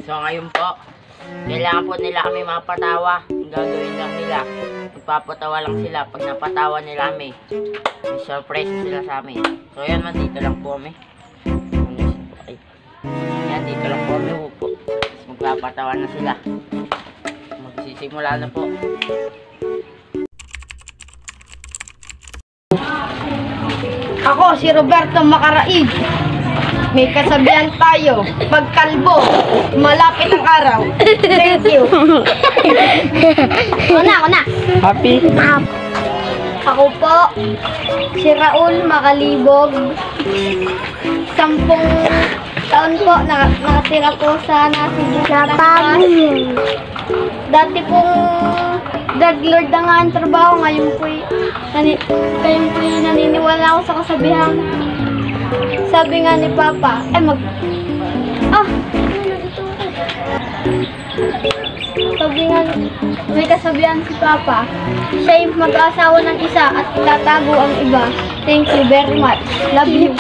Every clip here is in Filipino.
So ngayon po, kailangan po nila kami mapatawa. Ang gagawin lang nila, magpapatawa lang sila. Pag napatawa nila kami, may surprise sila sa amin. So yan man, dito lang po kami. Yan, dito lang po kami upo. Magpapatawa na sila. Magsisimula na po. Ako si Roberto Macaraig. May kasabihan tayo, pag kalbo, malapit ang araw. Thank you. Ako na. Happy? Ako po, si Raul Makalibog. 10 taon po, nakatira po sa Nasib. Dati pong drug lord na nga ang trabaho. Ngayon po'y naniniwala ako sa kasabihan. Sabi nga ni Papa, sabi nga, may kasabihan si Papa, siya'y mag-aasawa ng isa at itatago ang iba. Thank you very much. Love you.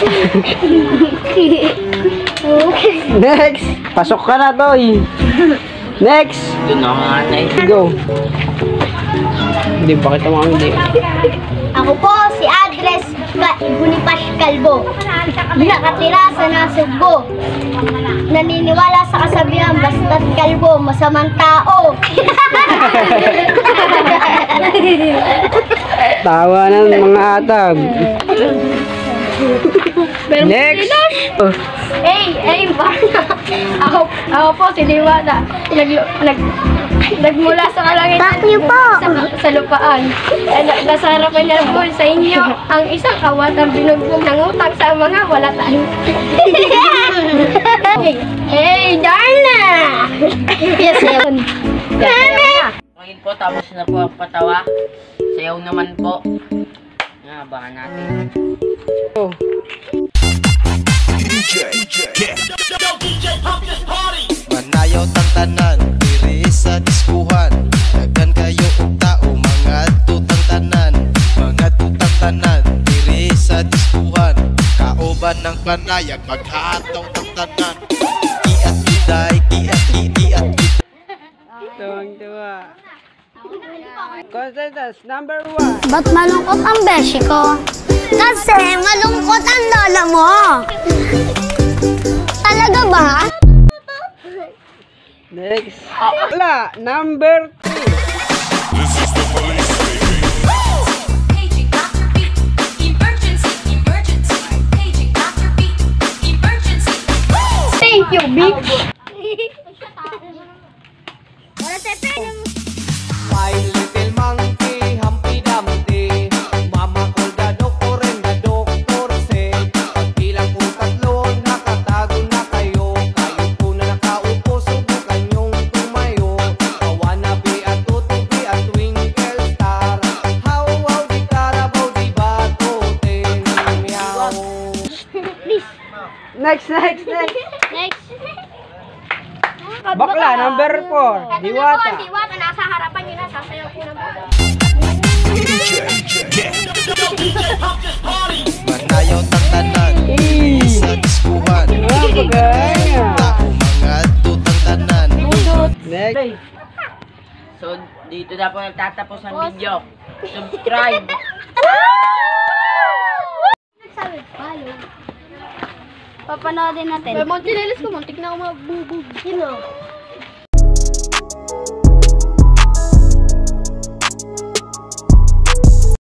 Next! Pasok ka na, Toy! Next! Doon ako nga na Go! Hindi, pakita mo kami. Ako po si Andres Boniface Calvo. Nakatira sa Nasugbo. Naniniwala sa kasabihan, basta't kalbo, masamang tao. Tawa ng mga atag. Next! Hey, ako po si Liwata. Nagmula sa kalangitan sa lupaan. Nasa harapan niya po sa inyo ang isang kawatang binugbog ng utang sa mga wala tayong. Hey, Darna! Yes, yun. Ngayon po, tapos na po ang patawa. Sayaw naman po. Abangan natin. Oh. Manayaw tang tanan, diri sa diskuhan. Daghan kayo og tao, mga tutang tanan. Mga tutang tanan, diri sa diskuhan. Kauban ng panayag, maghataw ng tanan. Iat iday, iat. Tuwang-tuwa. Contestants number 1. Ba't malungkot ang beshi ko? Kasi malungkot ang lola mo. Talaga ba? Next. Wala, number 3. Paging Dr. Beat, emergency. Paging Dr. Beat, emergency. Thank you, Big. My little monkey, Humpty Dumpty. Mama ko da doktor and da doktor said, pagbilang po tatlo, nakatago na kayo. Kayo po na nakaupo, subukan yung tumayo. Kawanabe at tutubi at twinkle star. How di karabaw, di bato, meow. Next. Next. Bakla, number 4. Diwata. Diwata, nasa harapan niyo na, sasayaw ko na ba? Manayaw tang tanan, sa diskuhan. Magaya. Tao, mga tutang tanan. Next. So, dito na po nagtatapos ang video. Subscribe! Sabi, follow. Papanoodin natin. Montinelis ko, muntik na ako mabubog. Sino?